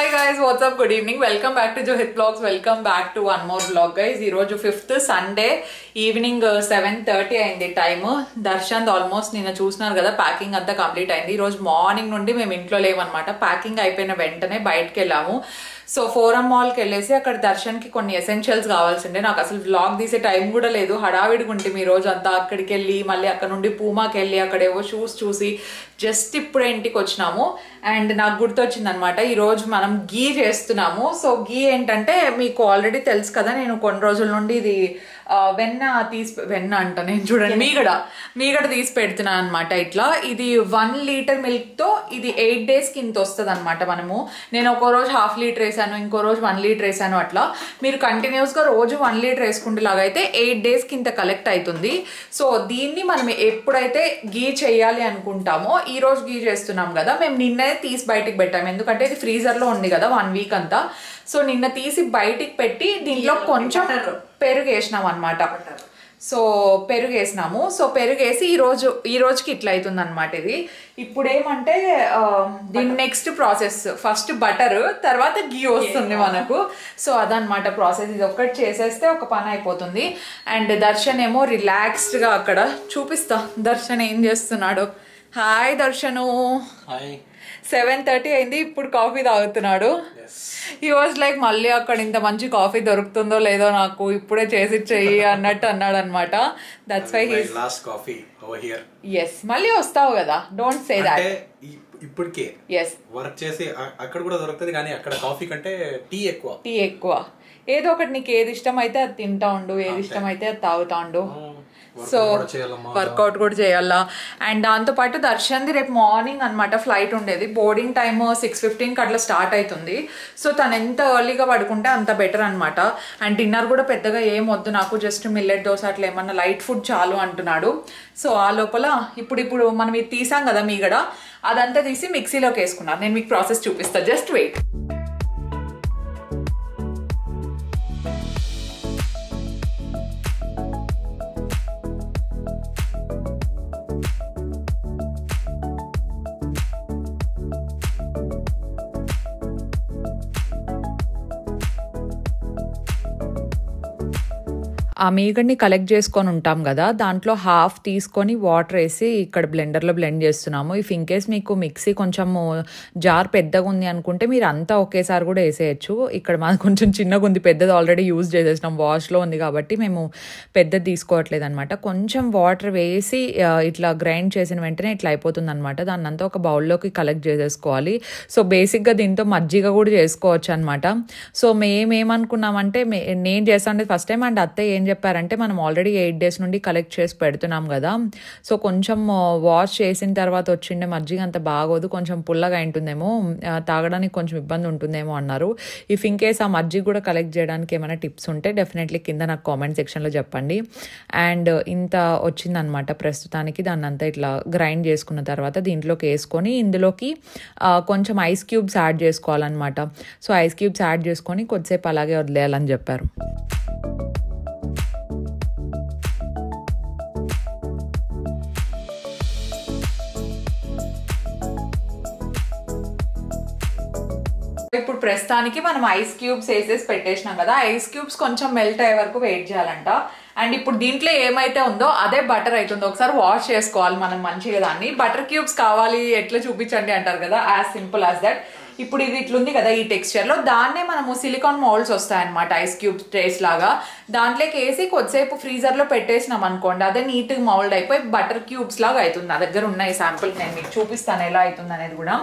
Hi guys, what's up? Good evening. Welcome back to Johit Vlogs. Welcome back to one more vlog guys. Ee roju 5th Sunday evening 7:30 అయింది time. Darshan almost నిన్న చూస్తున్నారు కదా packing అంతా complete అయింది. ఈ రోజు morning నుండి మేము ఇంట్లో లేవన్నమాట. ప్యాకింగ్ అయిపోయిన వెంటనే బయటకు వెళ్ళాము. సో ఫోరం మాల్కి వెళ్ళేసి అక్కడ దర్శన్కి కొన్ని ఎసెన్షియల్స్ కావాల్సిండే. నాకు అసలు వ్లాగ్ తీసే టైం కూడా లేదు, హడావిడిగా ఉంటుంది ఈ రోజు అంతా. అక్కడికి వెళ్ళి మళ్ళీ అక్కడ నుండి పూమాకి వెళ్ళి అక్కడేవో షూస్ చూసి జస్ట్ ఇప్పుడే ఇంటికి వచ్చినాము. అండ్ నాకు గుర్తొచ్చింది అనమాట, ఈరోజు మనం గీ చేస్తున్నాము. సో గీ ఏంటంటే మీకు ఆల్రెడీ తెలుసు కదా, నేను కొన్ని రోజుల నుండి ఇది వెన్న అంట నేను చూడండి మీగడ తీసి పెడుతున్నాను అనమాట. ఇట్లా ఇది 1 లీటర్ మిల్క్ తో ఇది 8 days కి ఇంత వస్తుంది అనమాట. నేను ఒక రోజు 1/2 లీటర్ వేసాను, ఇంకో రోజు 1 లీటర్ వేసాను. అట్లా మీరు కంటిన్యూస్ గా రోజు 1 లీటర్ వేసుకుంటేలాగా అయితే 8 days కి ఇంత కలెక్ట్ అవుతుంది. సో దీన్ని మనం ఎప్పుడైతే గీ చేయాలి అనుకుంటామో, ఈ రోజు గీ చేస్తున్నాం కదా, మేము నిన్నే తీసి బయటికి పెట్టాము. ఎందుకంటే ఇది ఫ్రీజర్ లో ఉంది కదా 1 week అంతా. సో నిన్న తీసి బయటికి పెట్టి దీంట్లో కొంచెం పెరుగు వేసినాం అనమాట. సో పెరుగు వేసినాము. సో పెరుగు వేసి ఈ రోజుకి ఇట్లా అవుతుంది అనమాట. ఇది ఇప్పుడు ఏమంటే దీని నెక్స్ట్ ప్రాసెస్, ఫస్ట్ బటర్, తర్వాత గీ వస్తుంది మనకు. సో అదనమాట ప్రాసెస్. ఇది ఒక్కటి చేసేస్తే ఒక పని అయిపోతుంది. అండ్ దర్శన్ ఏమో రిలాక్స్డ్గా అక్కడ చూపిస్తా దర్శన్ ఏం చేస్తున్నాడు. హాయ్ దర్శను. 7:30 అయింది, ఇప్పుడు కాఫీ తాగుతున్నాడు. హీ వాజ్ లైక్ మళ్ళీ అక్కడ ఇంత మంచి కాఫీ దొరుకుతుందో లేదో నాకు ఇప్పుడే చేసి చెయ్యి అన్నట్టు అన్నాడు అనమాట. That's why he's lost coffee over here. yes మళ్ళీ వస్తావు కదా, డోంట్ సే దట్. ఇప్పటికే yes వర్క్ చేసి అక్కడ కూడా దొరుకుతుంది, కానీ అక్కడ కాఫీ కంటే టీ ఎక్కువ. ఏదో ఒకటి నీకు ఏది ఇష్టం అయితే అది తింటా ఉండు, ఏది ఇష్టం అయితే అది తాగుతా ఉండు. సో వర్కౌట్ కూడా చేయాలా. అండ్ దాంతోపాటు దర్శన్ది రేపు మార్నింగ్ అనమాట ఫ్లైట్ ఉండేది. బోర్డింగ్ టైమ్ 6:15కి అట్లా స్టార్ట్ అవుతుంది. సో తను ఎంత ఎర్లీగా పడుకుంటే అంత బెటర్ అనమాట. అండ్ డిన్నర్ కూడా పెద్దగా ఏం వద్దు నాకు, జస్ట్ మిల్లెట్ దోశ అట్లా ఏమన్నా లైట్ ఫుడ్ చాలు అంటున్నాడు. సో ఆ లోపల ఇప్పుడు మనం ఇది తీసాం కదా మీగడ, అదంతా తీసి మిక్సీలోకి వేసుకున్నాను. నేను మీకు ప్రాసెస్ చూపిస్తాను, జస్ట్ వెయిట్. ఆ మీగడ్ని కలెక్ట్ చేసుకొని ఉంటాం కదా, దాంట్లో హాఫ్ తీసుకొని వాటర్ వేసి ఇక్కడ బ్లెండర్లో బ్లెండ్ చేస్తున్నాము. ఇఫ్ ఇన్ కేస్ మీకు మిక్సీ కొంచెము జార్ పెద్దగా ఉంది అనుకుంటే మీరు అంతా ఒకేసారి కూడా వేసేయచ్చు. ఇక్కడ మాది కొంచెం చిన్నగా ఉంది, పెద్దది ఆల్రెడీ యూజ్ చేసేసినాం, వాష్లో ఉంది కాబట్టి మేము పెద్దది తీసుకోవట్లేదు అనమాట. కొంచెం వాటర్ వేసి ఇట్లా గ్రైండ్ చేసిన వెంటనే ఇట్లా అయిపోతుంది అనమాట. దాన్ని అంతా ఒక బౌల్లోకి కలెక్ట్ చేసేసుకోవాలి. సో బేసిక్గా దీంతో మజ్జిగ కూడా చేసుకోవచ్చు అనమాట. సో మేమేమనుకున్నామంటే నేను చేస్తాను ఫస్ట్ టైం, అండ్ అత్తయ్య ఏం చెప్పారంటే మనం ఆల్రెడీ 8 days నుండి కలెక్ట్ చేసి పెడుతున్నాం కదా, సో కొంచెం వాష్ చేసిన తర్వాత వచ్చిండే మజ్జిగ అంత బాగోదు, కొంచెం పుల్లగా ఉంటుందేమో, తాగడానికి కొంచెం ఇబ్బంది ఉంటుందేమో అన్నారు. ఇఫ్ ఇన్ కేస్ ఆ మజ్జిగ కూడా కలెక్ట్ చేయడానికి ఏమైనా టిప్స్ ఉంటే డెఫినెట్లీ కింద నాకు కామెంట్ సెక్షన్లో చెప్పండి. అండ్ ఇంత వచ్చిందనమాట ప్రస్తుతానికి. దాన్ని అంతా ఇట్లా గ్రైండ్ చేసుకున్న తర్వాత దీంట్లోకి వేసుకొని ఇందులోకి కొంచెం ఐస్ క్యూబ్స్ యాడ్ చేసుకోవాలన్నమాట. సో ఐస్ క్యూబ్స్ యాడ్ చేసుకొని కొద్దిసేపు అలాగే వదిలేయాలని చెప్పారు. ఇప్పుడు ప్రస్తుతానికి మనం ఐస్ క్యూబ్స్ వేసేసి పెట్టేసినాం కదా, ఐస్ క్యూబ్స్ కొంచెం మెల్ట్ అయ్యే వరకు వెయిట్ చేయాలంట. అండ్ ఇప్పుడు దీంట్లో ఏమైతే ఉందో అదే బటర్ అవుతుంది. ఒకసారి వాష్ చేసుకోవాలి మనం మంచిగా దాన్ని. బటర్ క్యూబ్స్ కావాలి ఎట్లా చూపించండి అంటారు కదా, యాజ్ సింపుల్ యాజ్ దట్. ఇప్పుడు ఇది ఇట్లుంది కదా ఈ టెక్స్చర్లో, దాన్నే మనము సిలికాన్ మౌల్డ్స్ వస్తాయన్నమాట, ఐస్ క్యూబ్స్ ట్రేస్ లాగా. దాంట్లోకి వేసి కొద్దిసేపు ఫ్రీజర్లో పెట్టేసినాం అనుకోండి, అదే నీట్గా మౌల్డ్ అయిపోయి బటర్ క్యూబ్స్ లాగా అవుతుంది. నా దగ్గర ఉన్నాయి శాంపుల్, నేను మీకు చూపిస్తాను ఎలా అవుతుంది అనేది కూడా.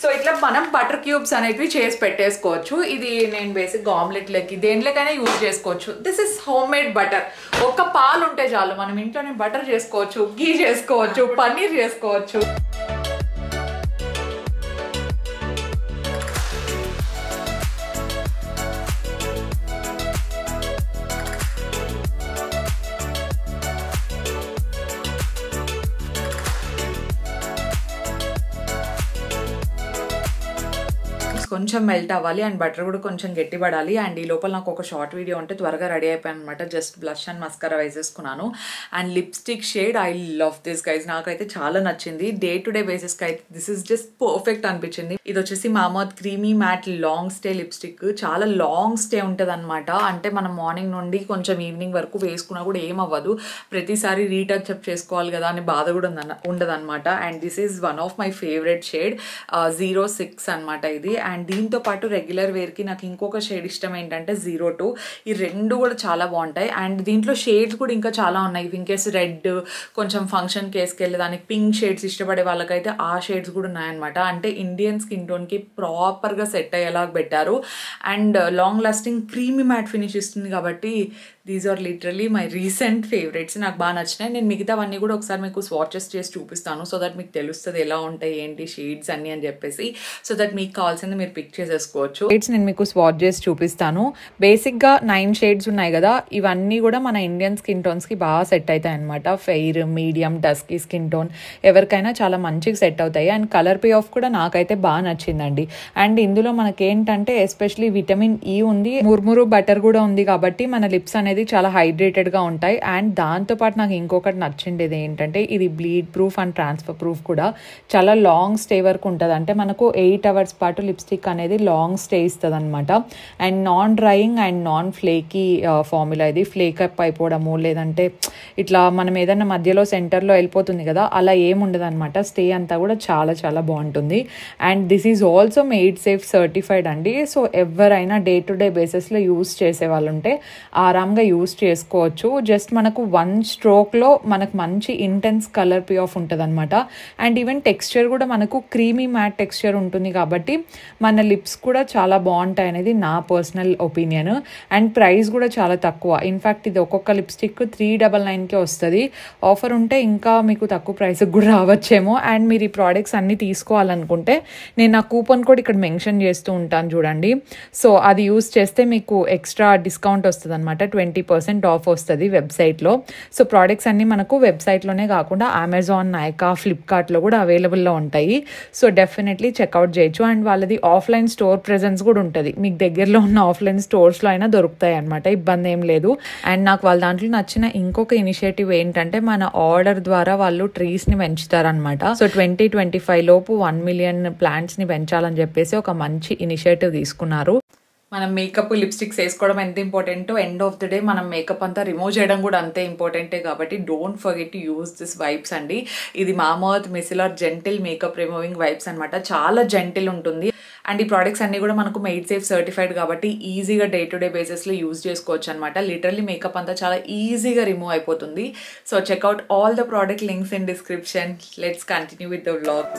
సో ఇట్లా మనం బటర్ క్యూబ్స్ అనేవి చేసి పెట్టేసుకోవచ్చు. ఇది నేను బేసిక్గా ఆమ్లెట్లకి దేంట్లోకైనా యూజ్ చేసుకోవచ్చు. This is home made butter. ఒక పాలు ఉంటే చాలు, మనం ఇంట్లోనే బటర్ చేసుకోవచ్చు, గీ చేసుకోవచ్చు, పన్నీర్ చేసుకోవచ్చు. కొంచెం మెల్ట్ అవ్వాలి అండ్ బటర్ కూడా కొంచెం గట్టిపడాలి. అండ్ ఈ లోపల నాకు ఒక షార్ట్ వీడియో ఉంటే త్వరగా రెడీ అయిపోయాను అనమాట. జస్ట్ బ్లష్ అండ్ మస్కరా వేసేసుకున్నాను. And lipstick shade I love this guys, నాకైతే చాలా నచ్చింది. డే టు డే బేసిస్కి అయితే దిస్ ఇస్ జస్ట్ పర్ఫెక్ట్ అనిపించింది. ఇది వచ్చేసి Mamaearth creamy matte long stay lipstick. చాలా లాంగ్ స్టే ఉంటుంది అనమాట. అంటే మనం మార్నింగ్ నుండి కొంచెం ఈవినింగ్ వరకు వేసుకున్నా కూడా ఏమవ్వదు. ప్రతిసారి రీటచ్ అప్ చేసుకోవాలి కదా అని బాధ కూడా ఉండదన్నమాట. And this is one of my favourite shade 06 అనమాట ఇది. అండ్ దీంతో పాటు రెగ్యులర్ వేర్కి నాకు ఇంకొక షేడ్ ఇష్టం ఏంటంటే 02. ఈ రెండు కూడా చాలా బాగుంటాయి. అండ్ దీంట్లో షేడ్స్ కూడా ఇంకా చాలా ఉన్నాయి. ఇన్ కేసు రెడ్ కొంచెం ఫంక్షన్ కేసుకి వెళ్ళి దానికి పింక్ షేడ్స్ ఇష్టపడే వాళ్ళకైతే ఆ షేడ్స్ కూడా ఉన్నాయన్నమాట. అంటే ఇండియన్ స్కిన్ టోన్కి ప్రాపర్గా సెట్ అయ్యేలాగా పెట్టారు. And long lasting creamy matte finish ఇస్తుంది కాబట్టి these are literally my recent favourites. నాకు బాగా నచ్చినాయి. నేను మిగతావన్నీ కూడా ఒకసారి మీకు స్వాచెస్ చేసి చూపిస్తాను, సో దట్ మీకు తెలుస్తుంది ఎలా ఉంటాయి ఏంటి షేడ్స్ అన్నీ అని చెప్పేసి. సో దట్ మీకు కావాల్సింది మీరు పిక్ చేసేసుకోవచ్చు. షేడ్స్ నేను మీకు స్వాచ్ చేసి చూపిస్తాను. బేసిక్గా 9 షేడ్స్ ఉన్నాయి కదా, ఇవన్నీ కూడా మన ఇండియన్ స్కిన్ టోన్స్కి బాగా సెట్ అవుతాయి అనమాట. Fair, medium, dusky skin tone ఎవరికైనా చాలా మంచిగా సెట్ అవుతాయి. అండ్ కలర్ పే ఆఫ్ కూడా నాకైతే బాగా నచ్చిందండి. అండ్ ఇందులో మనకేంటంటే ఎస్పెషలీ విటమిన్ ఈ ఉంది, ముర్మురు బటర్ కూడా ఉంది కాబట్టి మన లిప్స్ అనేది చాలా హైడ్రేటెడ్గా ఉంటాయి. అండ్ దాంతోపాటు నాకు ఇంకొకటి నచ్చిండేది ఏంటంటే ఇది bleed proof and transfer proof కూడా. చాలా లాంగ్ స్టే వరకు ఉంటుంది. అంటే మనకు 8 hours పాటు లిప్స్టిక్ అనేది లాంగ్ స్టే ఇస్తుంది అనమాట. And non drying and non flaky formula ఇది. ఫ్లేక్ అప్ అయిపోవడము లేదంటే ఇట్లా మనం ఏదైనా మధ్యలో సెంటర్లో వెళ్ళిపోతుంది కదా, అలా ఏముండదు అనమాట. స్టే అంతా కూడా చాలా చాలా బాగుంటుంది. And this is also made safe certified అండి. సో ఎవరైనా డే టు డే బేసిస్లో యూస్ చేసే వాళ్ళు ఉంటే ఆరామ్గా యూస్ చేసుకోవచ్చు. జస్ట్ మనకు 1 స్ట్రోక్లో మనకు మంచి ఇంటెన్స్ కలర్ పే ఆఫ్ ఉంటుంది అనమాట. అండ్ ఈవెన్ టెక్స్చర్ కూడా మనకు క్రీమీ మ్యాట్ టెక్స్చర్ ఉంటుంది కాబట్టి మన లిప్స్ కూడా చాలా బాగుంటాయి అనేది నా పర్సనల్ ఒపీనియన్. అండ్ ప్రైస్ కూడా చాలా తక్కువ. ఇన్ఫ్యాక్ట్ ఇది ఒక్కొక్క లిప్స్టిక్ 399కే వస్తుంది. ఆఫర్ ఉంటే ఇంకా మీకు తక్కువ ప్రైస్కి కూడా రావచ్చేమో. అండ్ మీరు ఈ ప్రోడక్ట్స్ అన్నీ తీసుకోవాలనుకుంటే నేను నా కూపన్ కోడ్ ఇక్కడ మెన్షన్ చేస్తూ ఉంటాను చూడండి. సో అది యూస్ చేస్తే మీకు ఎక్స్ట్రా డిస్కౌంట్ వస్తుంది అనమాట. 20% ఆఫ్ వస్తుంది వెబ్సైట్లో. సో ప్రోడక్ట్స్ అన్నీ మనకు వెబ్సైట్లోనే కాకుండా అమెజాన్, నైకా, ఫ్లిప్కార్ట్లో కూడా అవైలబుల్లో ఉంటాయి. సో డెఫినెట్లీ చెక్అవుట్ చేయొచ్చు. అండ్ వాళ్ళది ఆఫ్లైన్ స్టోర్ ప్రెజెన్స్ కూడా ఉంటుంది. మీకు దగ్గరలో ఉన్న ఆఫ్లైన్ స్టోర్స్లో అయినా దొరుకుతాయి అనమాట, ఇబ్బంది ఏం లేదు. అండ్ నాకు వాళ్ళ దాంట్లో నచ్చిన ఇంకొక ఇనిషియేటివ్ ఏంటంటే మన ఆర్డర్ ద్వారా వాళ్ళు ట్రీస్ని పెంచుతారనమాట. సో 2025 లోపు 1 million ప్లాంట్స్ని పెంచాలని చెప్పేసి ఒక మంచి ఇనిషియేటివ్ తీసుకున్నారు. మనం మేకప్ లిప్స్టిక్స్ వేసుకోవడం ఎంత ఇంపార్టెంటో ఎండ్ ఆఫ్ ద డే మనం మేకప్ అంతా రిమూవ్ చేయడం కూడా అంతే ఇంపార్టెంటే కాబట్టి don't forget to use this wipes అండి. ఇది మామూత్ micellar gentle makeup removing wipes అనమాట. చాలా జెంటిల్ ఉంటుంది. అండ్ ఈ ప్రోడక్ట్స్ అన్నీ కూడా మనకు మేడ్ సేఫ్ సర్టిఫైడ్ కాబట్టి ఈజీగా డే టు డే బేసిస్లో యూజ్ చేసుకోవచ్చు అనమాట. లిటరల్లీ మేకప్ అంతా చాలా ఈజీగా రిమూవ్ అయిపోతుంది. So checkout all the product links in description. Let's continue with the vlog.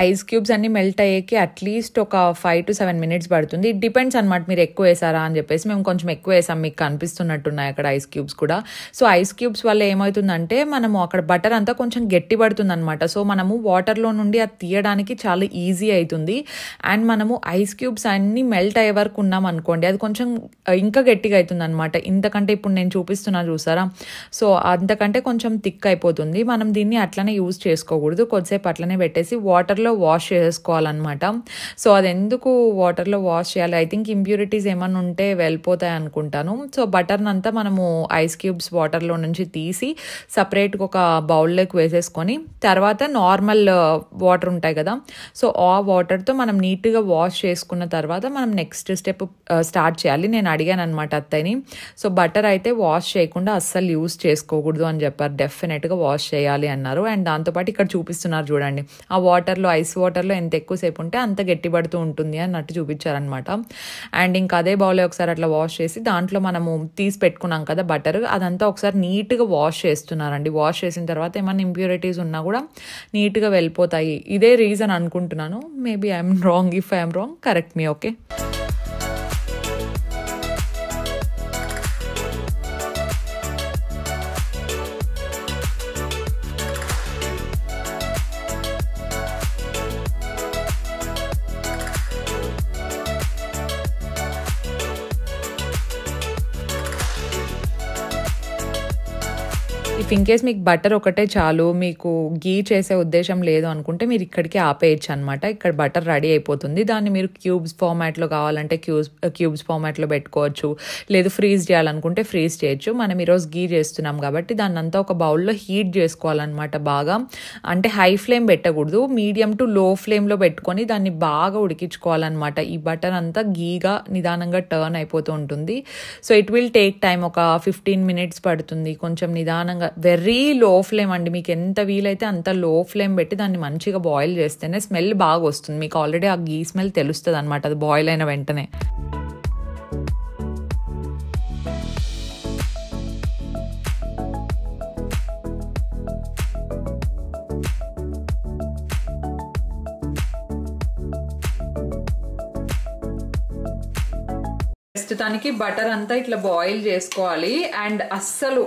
Ice cubes అన్ని మెల్ట్ అయ్యేకి అట్లీస్ట్ ఒక 5 to 7 minutes పడుతుంది. ఇట్ డిపెండ్స్ అనమాట మీరు ఎక్కువ వేసారా అని చెప్పేసి. మేము కొంచెం ఎక్కువ వేసాం, మీకు కనిపిస్తున్నట్టున్నాయి అక్కడ ఐస్ క్యూబ్స్ కూడా. సో ఐస్ క్యూబ్స్ వల్ల ఏమవుతుందంటే మనము అక్కడ బటర్ అంతా కొంచెం గట్టి పడుతుంది అనమాట. సో మనము వాటర్లో నుండి అది తీయడానికి చాలా ఈజీ అవుతుంది. అండ్ మనము ఐస్ క్యూబ్స్ అన్ని మెల్ట్ అయ్యే వరకు ఉన్నాం అనుకోండి, అది కొంచెం ఇంకా గట్టిగా అవుతుంది అనమాట. ఇంతకంటే ఇప్పుడు నేను చూపిస్తున్నా చూసారా, సో అంతకంటే కొంచెం థిక్ అయిపోతుంది. మనం దీన్ని అట్లనే యూజ్ చేసుకోకూడదు. కొద్దిసేపు అట్లనే పెట్టేసి వాటర్లో వాష్ చేసుకోవాలన్నమాట. సో అది ఎందుకు వాటర్లో వాష్ చేయాలి, ఐ థింక్ ఇంప్యూరిటీస్ ఏమన్నా ఉంటే వెళ్ళిపోతాయి అనుకుంటాను. సో బటర్ని అంతా మనము ఐస్ క్యూబ్స్ వాటర్లో నుంచి తీసి సపరేట్గా ఒక బౌల్లోకి వేసేసుకొని తర్వాత నార్మల్ వాటర్ ఉంటాయి కదా, సో ఆ వాటర్తో మనం నీట్గా వాష్ చేసుకున్న తర్వాత మనం నెక్స్ట్ స్టెప్ స్టార్ట్ చేయాలి. నేను అడిగాను అనమాట అత్తయ్యని. సో బటర్ అయితే వాష్ చేయకుండా అస్సలు యూజ్ చేసుకోకూడదు అని చెప్పారు. డెఫినెట్గా వాష్ చేయాలి అన్నారు. అండ్ దాంతోపాటు ఇక్కడ చూపిస్తున్నారు చూడండి, ఆ వాటర్లో ఐస్ వాటర్లో ఎంత ఎక్కువసేపు ఉంటే అంత గట్టిపడుతూ ఉంటుంది అన్నట్టు చూపించారనమాట. అండ్ ఇంకా అదే బౌల్లో ఒకసారి అట్లా వాష్ చేసి దాంట్లో మనము తీసి పెట్టుకున్నాం కదా బటర్, అదంతా ఒకసారి నీట్గా వాష్ చేస్తున్నారండి. వాష్ చేసిన తర్వాత ఏమైనా ఇంప్యూరిటీస్ ఉన్నా కూడా నీట్గా వెళ్ళిపోతాయి. ఇదే రీజన్ అనుకుంటున్నాను. Maybe I'm wrong. If I'm wrong correct me. Okay. If in case మీకు బటర్ ఒకటే చాలు, మీకు గీ చేసే ఉద్దేశం లేదు అనుకుంటే మీరు ఇక్కడికి ఆపేయచ్చు అనమాట. ఇక్కడ బటర్ రెడీ అయిపోతుంది. దాన్ని మీరు క్యూబ్స్ ఫార్మాట్లో కావాలంటే క్యూబ్స్ ఫార్మాట్లో పెట్టుకోవచ్చు, లేదు ఫ్రీజ్ చేయాలనుకుంటే ఫ్రీజ్ చేయొచ్చు. మనం ఈరోజు గీ చేస్తున్నాం కాబట్టి దాన్ని అంతా ఒక బౌల్లో హీట్ చేసుకోవాలన్నమాట బాగా. అంటే హై ఫ్లేమ్ పెట్టకూడదు, మీడియం టు లో ఫ్లేమ్లో పెట్టుకొని దాన్ని బాగా ఉడికించుకోవాలన్నమాట. ఈ బటర్ అంతా గీగా నిదానంగా టర్న్ అయిపోతూ ఉంటుంది. So it will take time, ఒక 15 minutes పడుతుంది. కొంచెం నిదానంగా వెరీ లో ఫ్లేమ్ అండి, మీకు ఎంత వీలైతే అంత లో ఫ్లేమ్ పెట్టి దాన్ని మంచిగా బాయిల్ చేస్తేనే స్మెల్ బాగా వస్తుంది. మీకు ఆల్రెడీ ఆ గీ స్మెల్ తెలుస్తుంది అనమాట అది బాయిల్ అయిన వెంటనే. ప్రస్తుతానికి బటర్ అంతా ఇట్లా బాయిల్ చేసుకోవాలి. అండ్ అస్సలు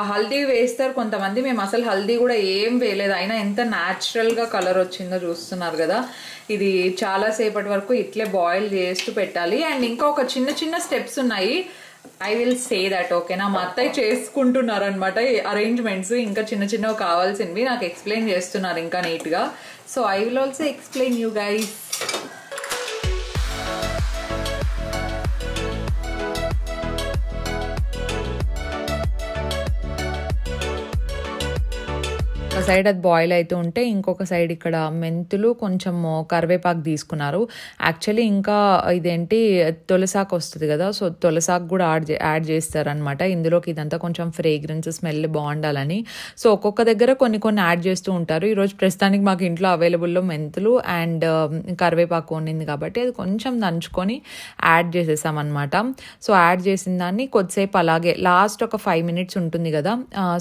హల్దీ వేస్తారు కొంతమంది, మేము అసలు హల్దీ కూడా ఏం వేయలేదు, అయినా ఎంత న్యాచురల్ గా కలర్ వచ్చిందో చూస్తున్నారు కదా. ఇది చాలా సేపటి వరకు ఇట్లే బాయిల్ చేస్తూ పెట్టాలి. అండ్ ఇంకా ఒక చిన్న చిన్న స్టెప్స్ ఉన్నాయి, ఐ విల్ సే దట్. ఓకేనా, మా అత్తయ్య చేసుకుంటున్నారు అనమాట అరేంజ్మెంట్స్, ఇంకా చిన్న చిన్నవి కావాల్సినవి నాకు ఎక్స్ప్లెయిన్ చేస్తున్నారు ఇంకా నీట్ గా. So I will also explain you guys. ఒక సైడ్ అది బాయిల్ అవుతూ ఉంటే ఇంకొక సైడ్ ఇక్కడ మెంతులు కొంచెం కరివేపాకు తీసుకున్నారు. యాక్చువల్లీ ఇంకా ఇదేంటి తులసాకు వస్తుంది కదా, సో తులసాకు కూడా యాడ్ చేస్తారనమాట ఇందులోకి. ఇదంతా కొంచెం ఫ్రేగ్రెన్స్ స్మెల్ బాగుండాలని. సో ఒక్కొక్క దగ్గర కొన్ని యాడ్ చేస్తూ ఉంటారు. ఈరోజు ప్రస్తుతానికి మాకు ఇంట్లో అవైలబుల్లో మెంతులు అండ్ కరివేపాకు ఉన్నింది కాబట్టి అది కొంచెం దంచుకొని యాడ్ చేసేసామన్నమాట. సో యాడ్ చేసిన దాన్ని కొద్దిసేపు అలాగే లాస్ట్ ఒక 5 minutes ఉంటుంది కదా,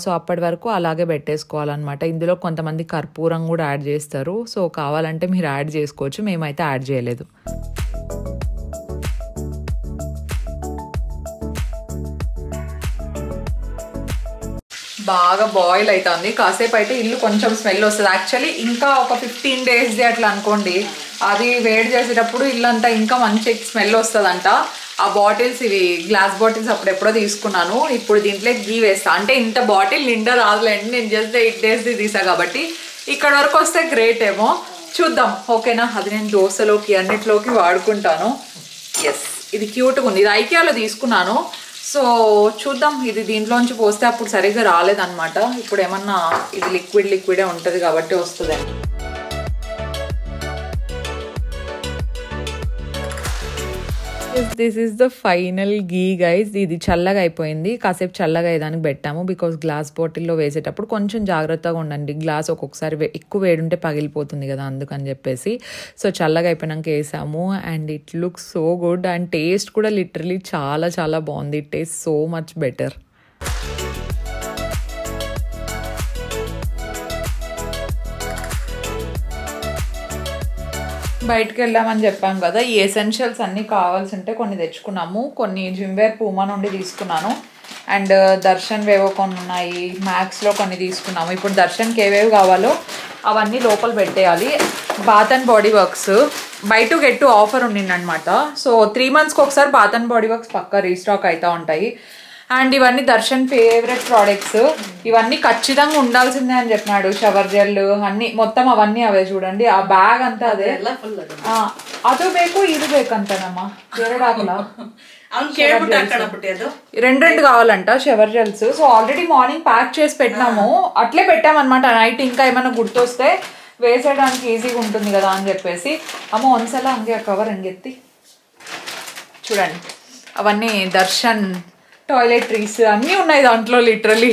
సో అప్పటి వరకు అలాగే పెట్టేసుకోవాలన్నమాట. ఇందులో కొంతమంది కర్పూరం కూడా యాడ్ చేస్తారు, సో కావాలంటే మీరు యాడ్ చేసుకోవచ్చు, మేమైతే యాడ్ చేయలేదు. బాగా బాయిల్ అవుతుంది. కాసేపు అయితే ఇల్లు కొంచెం స్మెల్ వస్తుంది. యాక్చువల్లీ ఇంకా ఒక 15 days అట్లా అనుకోండి, అది వేడి చేసేటప్పుడు ఇల్లంతా ఇంకా మంచి స్మెల్ వస్తుందంట. ఆ బాటిల్స్, ఇవి గ్లాస్ బాటిల్స్ అప్పుడు ఎప్పుడో తీసుకున్నాను, ఇప్పుడు దీంట్లో గీ వేస్తా. అంటే ఇంత బాటిల్ నిండా రాదులేండి, నేను జస్ట్ 8 days తీసా కాబట్టి ఇక్కడ వరకు వస్తే గ్రేట్ ఏమో, చూద్దాం. ఓకేనా, అది నేను దోశలోకి అన్నిట్లోకి వాడుకుంటాను. ఎస్, ఇది క్యూట్గా ఉంది, ఇది ఐకియాలో తీసుకున్నాను. సో చూద్దాం, ఇది దీంట్లోంచి పోస్తే అప్పుడు సరిగ్గా రాలేదన్నమాట. ఇప్పుడు ఏమన్నా ఇది లిక్విడే ఉంటుంది కాబట్టి వస్తుందండి. This is the final ghee guys. ఇది చల్లగా అయిపోయింది, కాసేపు చల్లగా అయ్యేదానికి పెట్టాము. బికాస్ గ్లాస్ బాటిల్లో వేసేటప్పుడు కొంచెం జాగ్రత్తగా ఉండండి, గ్లాస్ ఒక్కొక్కసారి ఎక్కువ వేడుంటే పగిలిపోతుంది కదా, అందుకని చెప్పేసి. సో చల్లగా అయిపోయినాక వేసాము. And it looks so good. And taste కూడా లిటరలీ చాలా చాలా బాగుంది. It taste so much better. బయటకు వెళ్ళామని చెప్పాం కదా, ఈ ఎసెన్షియల్స్ అన్నీ కావాల్సి ఉంటే కొన్ని తెచ్చుకున్నాము. కొన్ని జిమ్వేర్ పూమా నుండి తీసుకున్నాను. అండ్ దర్శన్ వేవో కొన్ని ఉన్నాయి, మ్యాక్స్లో కొన్ని తీసుకున్నాము. ఇప్పుడు దర్శన్కి ఏవేవి కావాలో అవన్నీ లోపల పెట్టేయాలి. Bath and Body Works buy two get two offer ఉండిందనమాట. సో 3 monthsకి ఒకసారి బాత్ అండ్ బాడీ వర్క్స్ పక్కా రీస్టాక్ అవుతూ ఉంటాయి. అండ్ ఇవన్నీ దర్శన్ ఫేవరెట్ ప్రోడక్ట్స్, ఇవన్నీ ఖచ్చితంగా ఉండాల్సిందే అని చెప్పినాడు. షవర్ జెల్ అన్ని మొత్తం అవన్నీ అవే చూడండి. ఆ బ్యాగ్ అంతా అదే, ಅದು ಬೇಕು ಇದು ಬೇಕಂತನమ్మా. ಎರಡಾಗಲ್ಲ, రెండు కావాలంట shower gels. So already morning pack చేసి పెట్టినాము, అట్లే పెట్టామన్నమాట. నైట్ ఇంకా ఏమైనా గుర్తొస్తే వేసేయడానికి ఈజీగా ఉంటుంది కదా అని చెప్పేసి. అమ్మ ಒಂದ್ಸಲ ಹಂಗೆ కవర్ ಹಂಗೆತ್ತಿ చూడండి, అవన్నీ దర్శన్ టాయిలెటరీస్ అన్నీ ఉన్నాయి దాంట్లో. లిటరలీ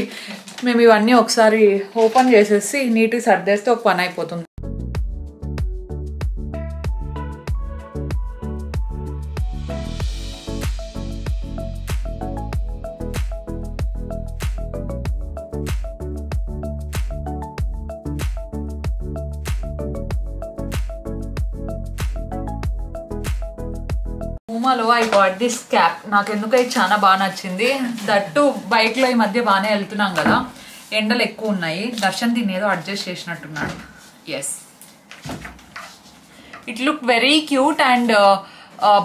మేము ఇవన్నీ ఒకసారి ఓపెన్ చేసేసి నీట్గా సర్దేస్తే ఒక పని అయిపోతుంది. పూమాలో ఐ గాట్ దిస్ క్యాప్. నాకు ఎందుకో ఇది చాలా బాగా నచ్చింది. దట్టు బైక్లో ఈ మధ్య బాగానే వెళ్తున్నాం కదా, ఎండలు ఎక్కువ ఉన్నాయి. దర్శన్ దీన్ని ఏదో అడ్జస్ట్ చేసినట్టున్నాడు. Yes, it look very cute. And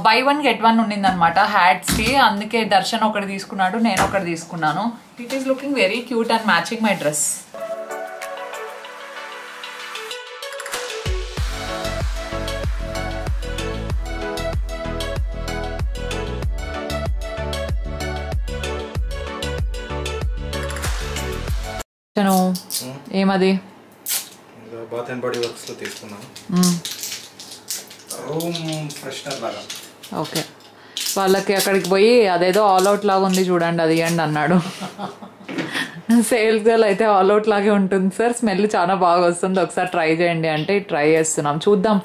buy 1 get 1 ఉండింది అనమాట హ్యాట్స్ కి. అందుకే దర్శన్ ఒకటి తీసుకున్నాడు, నేను ఒకటి తీసుకున్నాను. It is looking very cute and matching my dress. ఏమది? బాత్ అండ్ బాడీ వర్క్స్ లో తీసుకున్నాను, రూమ్ ఫ్రెషనర్ లాగా. ఓకే, వాళ్ళకి అక్కడికి పోయి అదేదో ఆల్ అవుట్ లాగా ఉంది చూడండి, అది ఇవ్వండి అన్నాడు. సేల్స్ గర్ల్ అయితే ఆల్ అవుట్ లాగే ఉంటుంది సార్, స్మెల్ చాలా బాగా వస్తుంది, ఒకసారి ట్రై చేయండి అంటే ట్రై చేస్తున్నాం. చూద్దాం,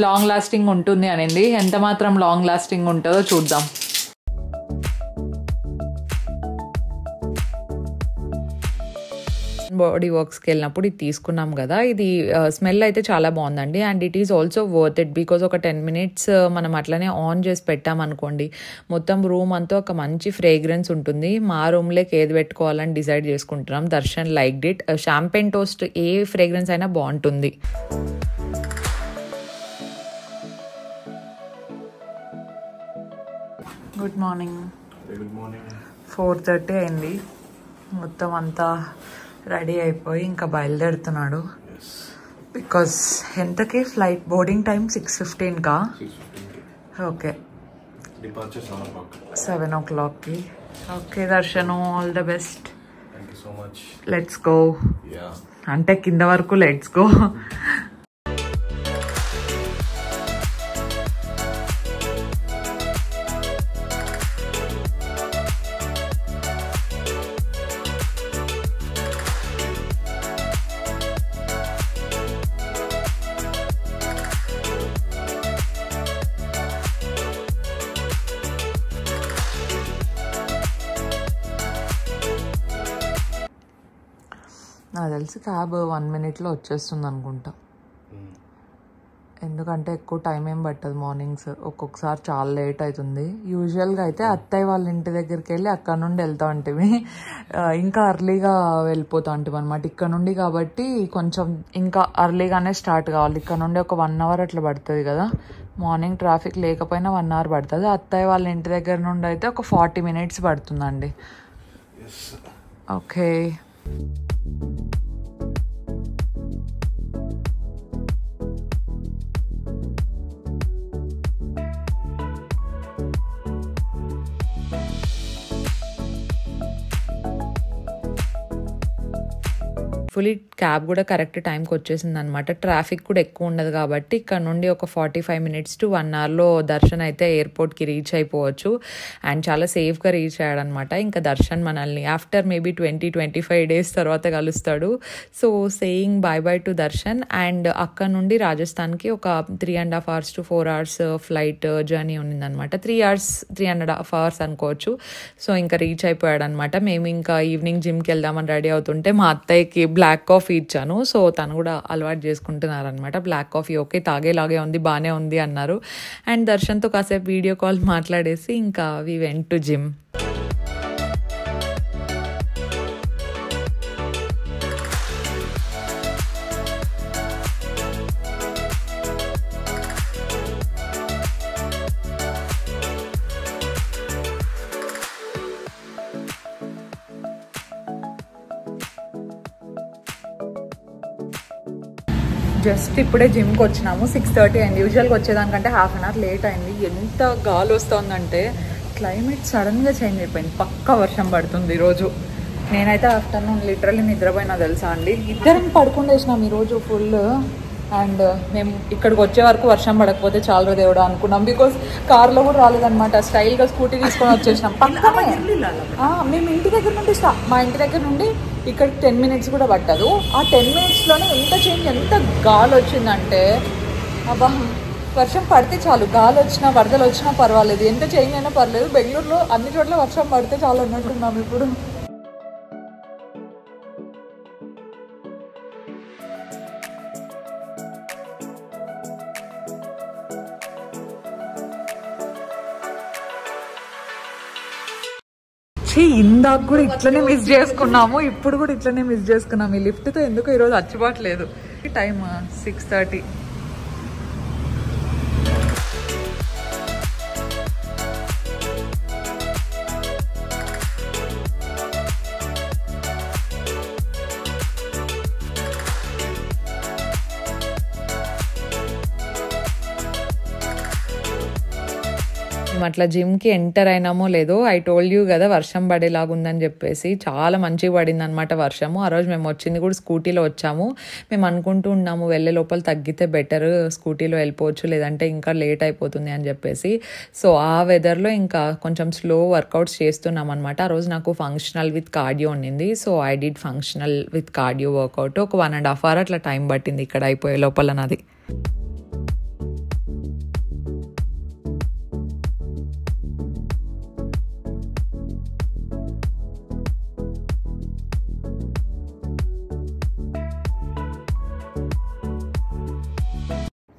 లాంగ్ లాస్టింగ్ ఉంటుంది అనింది, ఎంత మాత్రం లాంగ్ లాస్టింగ్ ఉంటుందో చూద్దాం. బాడీ వర్క్స్కి వెళ్ళినప్పుడు ఇది తీసుకున్నాం కదా, ఇది స్మెల్ అయితే చాలా బాగుందండి. And it is also worth it, because ఒక 10 minutes మనం అట్లనే ఆన్ చేసి పెట్టామనుకోండి, మొత్తం రూమ్ అంతా ఒక మంచి ఫ్రేగ్రెన్స్ ఉంటుంది. మా రూమ్లోకి ఏది పెట్టుకోవాలని డిసైడ్ చేసుకుంటున్నాం. Darshan like it. Champagne toast A fragrance అయినా బాగుంటుంది. Good morning. 4:30 అయింది. మొత్తం అంతా రెడీ అయిపోయి ఇంకా బయలుదేరుతున్నాడు. బికాస్ ఎంతకి ఫ్లైట్ బోర్డింగ్ టైం 6:15కా? ఓకే, 7 o'clockకి. Okay Darshan, all the best. Let's go. అంటే కింద వరకు లెట్స్ గో. నాకు తెలిసి క్యాబ్ 1 minute వచ్చేస్తుంది అనుకుంటా, ఎందుకంటే ఎక్కువ టైం ఏం పట్టదు. మార్నింగ్స్ ఒక్కొక్కసారి చాలా లేట్ అవుతుంది. యూజువల్గా అయితే అత్తయ్య వాళ్ళ ఇంటి దగ్గరికి వెళ్ళి అక్కడ నుండి వెళ్తా ఉంటుంది, ఇంకా అర్లీగా వెళ్ళిపోతా ఉంటుంది అనమాట. ఇక్కడ నుండి కాబట్టి కొంచెం ఇంకా అర్లీగానే స్టార్ట్ కావాలి. ఇక్కడ నుండి ఒక 1 hour అట్లా పడుతుంది కదా, మార్నింగ్ ట్రాఫిక్ లేకపోయినా 1 hour పడుతుంది. అత్తయ్య వాళ్ళ ఇంటి దగ్గర నుండి అయితే ఒక 40 minutes పడుతుందండి. ఓకే, ఫుల్లీ క్యాబ్ కూడా కరెక్ట్ టైంకి వచ్చేసింది అనమాట. ట్రాఫిక్ కూడా ఎక్కువ ఉండదు కాబట్టి ఇక్కడ నుండి ఒక 45 minutes to 1 hourలో దర్శన్ అయితే ఎయిర్పోర్ట్కి రీచ్ అయిపోవచ్చు. అండ్ చాలా సేఫ్గా రీచ్ అయ్యాడనమాట. ఇంకా దర్శన్ మనల్ని ఆఫ్టర్ మేబీ 20-25 days తర్వాత కలుస్తాడు. So saying bye bye to Darshan. And అక్కడ నుండి రాజస్థాన్కి ఒక 3.5 hours to 4 hours flight journey ఉన్నిందనమాట. 3.5 hours అనుకోవచ్చు. సో ఇంకా రీచ్ అయిపోయాడు అనమాట. మేము ఇంకా ఈవినింగ్ జిమ్కి వెళ్దామని రెడీ అవుతుంటే మా అత్తయ్యకి బ్లాక్ కాఫీ ఇచ్చాను. సో తను కూడా అలవాటు చేసుకుంటున్నారు అనమాట. బ్లాక్ కాఫీ ఓకే, తాగేలాగే ఉంది, బాగానే ఉంది అన్నారు. అండ్ దర్శన్తో కాసేపు వీడియో కాల్ మాట్లాడేసి ఇంకా we went to gym. Just ఇప్పుడే జిమ్కి వచ్చినాము. 6:30 అయింది. యూజువల్గా వచ్చేదానికంటే హాఫ్ అన్ అవర్ లేట్ అయింది. ఎంత గాలి వస్తుందంటే క్లైమేట్ సడన్గా చేంజ్ అయిపోయింది. పక్కా వర్షం పడుతుంది ఈరోజు. నేనైతే ఆఫ్టర్నూన్ లిటరల్లీ నిద్రపోయినా తెలుసా అండి. ఇద్దరం పడుకుండేసినాం ఈరోజు ఫుల్. అండ్ మేము ఇక్కడికి వచ్చే వరకు వర్షం పడకపోతే చాలా దేవుడా అనుకున్నాం. బికాస్ కార్లో కూడా రాలేదనమాట. స్టైల్గా స్కూటీ తీసుకొని వచ్చేసినాం. పక్కనే మేము ఇంటి దగ్గర నుండి మా ఇంటి దగ్గర నుండి ఇక్కడికి 10 minutes కూడా పట్టదు. ఆ 10 minutesలోనే ఎంత చేంజ్, ఎంత గాలి వచ్చిందంటే అబ్బా, వర్షం పడితే చాలు, గాలి వచ్చినా వరదలు వచ్చినా పర్వాలేదు, ఎంత చేంజ్ అయినా పర్లేదు. బెంగళూరులో అన్ని చోట్ల వర్షం పడితే చాలు అన్నట్టున్నాం ఇప్పుడు. ఇందాక కూడా ఇట్లనే మిస్ చేసుకున్నాము, ఇప్పుడు కూడా ఇట్లనే మిస్ చేసుకున్నాము. ఈ లిఫ్ట్తో ఎందుకు ఈరోజు అచ్చిపోవట్లేదు. టైం 6:30. మేము అట్లా జిమ్కి ఎంటర్ అయినామో లేదో, ఐ టోల్డ్ యూ కదా వర్షం పడేలాగా ఉందని చెప్పేసి. చాలా మంచిగా పడింది అనమాట వర్షము. ఆ రోజు మేము వచ్చింది కూడా స్కూటీలో వచ్చాము. మేము అనుకుంటూ ఉన్నాము వెళ్ళే లోపల తగ్గితే బెటర్, స్కూటీలో వెళ్ళిపోవచ్చు, లేదంటే ఇంకా లేట్ అయిపోతుంది అని చెప్పేసి. సో ఆ వెదర్లో ఇంకా కొంచెం స్లో వర్కౌట్స్ చేస్తున్నాం అనమాట. ఆ రోజు నాకు ఫంక్షనల్ విత్ కార్డియో ఉండింది. So I did functional with cardio workout. ఒక 1.5 hour అట్లా టైం పట్టింది ఇక్కడ అయిపోయే లోపల నాది.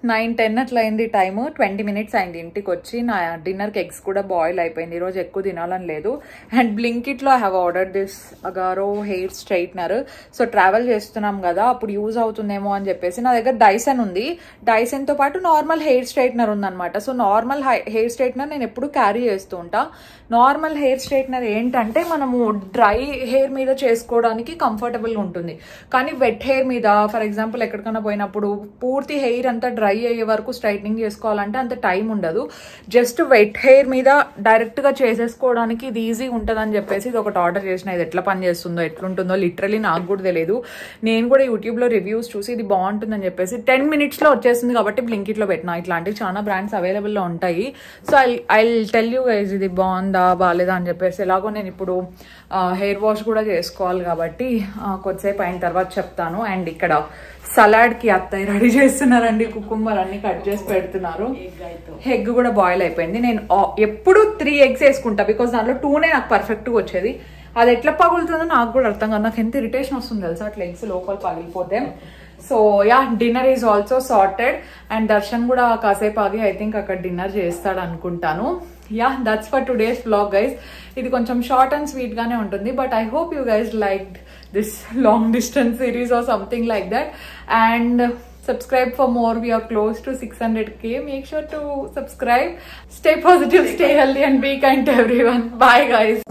నైన్ 10 అట్లా అయింది టైము. 20 minutes అయింది ఇంటికి వచ్చి. నా డిన్నర్కి ఎగ్స్ కూడా బాయిల్ అయిపోయింది. ఈరోజు ఎక్కువ తినాలని లేదు. అండ్ బ్లింకిట్లో I have order this Agaro hair straightener. So travel చేస్తున్నాం కదా, అప్పుడు యూజ్ అవుతుందేమో అని చెప్పేసి నా దగ్గర డైసన్ ఉంది. డైసన్తో పాటు నార్మల్ హెయిర్ స్ట్రైట్నర్ ఉందన్నమాట. సో నార్మల్ హెయిర్ స్ట్రైట్నర్ నేను ఎప్పుడు క్యారీ చేస్తూ ఉంటా. నార్మల్ హెయిర్ స్ట్రైట్నర్ ఏంటంటే మనము డ్రై హెయిర్ మీద చేసుకోవడానికి కంఫర్టబుల్గా ఉంటుంది. కానీ వెట్ హెయిర్ మీద, ఫర్ ఎగ్జాంపుల్ ఎక్కడికైనా పోయినప్పుడు పూర్తి హెయిర్ అంతా డ్రై అయ్యే వరకు స్ట్రైట్నింగ్ చేసుకోవాలంటే అంత టైం ఉండదు. జస్ట్ వెట్ హెయిర్ మీద డైరెక్ట్గా చేసేసుకోవడానికి ఇది ఈజీ ఉంటుంది అని చెప్పేసి ఇది ఒకటి ఆర్డర్ చేసిన. ఇది ఎట్లా పని చేస్తుందో ఎట్లుంటుందో లిటరలీ నాకు కూడా తెలియదు. నేను కూడా యూట్యూబ్లో రివ్యూస్ చూసి ఇది బాగుంటుందని చెప్పేసి 10 minutesలో వచ్చేసింది కాబట్టి బ్లింకిట్లో పెట్టినా. ఇట్లాంటివి చాలా బ్రాండ్స్ అవైలబుల్లో ఉంటాయి. So I tell you guys ఇది బాగుందా బాగాలేదా అని చెప్పేసి. ఎలాగో నేను ఇప్పుడు హెయిర్ వాష్ కూడా చేసుకోవాలి కాబట్టి కొద్దిసేపు అయిన తర్వాత చెప్తాను. అండ్ ఇక్కడ సలాడ్కి అత్తయ్య రెడీ చేస్తున్నారండి. కుకుంబర్ అన్ని కట్ చేసి పెడుతున్నారు. ఎగ్ కూడా బాయిల్ అయిపోయింది. నేను ఎప్పుడు 3 eggs వేసుకుంటా, బికాస్ దాంట్లో 2 నాకు పర్ఫెక్ట్గా వచ్చేది. అది ఎట్లా పగులుతుందో నాకు కూడా అర్థం కాదు. నాకు ఎంత ఇరిటేషన్ వస్తుంది తెలుసా అట్లా ఎగ్స్ లోపల పగిలిపోతే. So ya, dinner is also sorted. And Darshan కూడా కాసేపు ఆగి ఐ థింక్ అక్కడ డిన్నర్ చేస్తాడు అనుకుంటాను. Ya, that's for today's vlog guys. ఇది కొంచెం షార్ట్ అండ్ స్వీట్ గానే ఉంటుంది, but I hope you guys liked this long distance series or something like that. And subscribe for more. We are close to 600k. Make sure to subscribe. Stay positive, stay healthy, and be kind to everyone. Bye guys.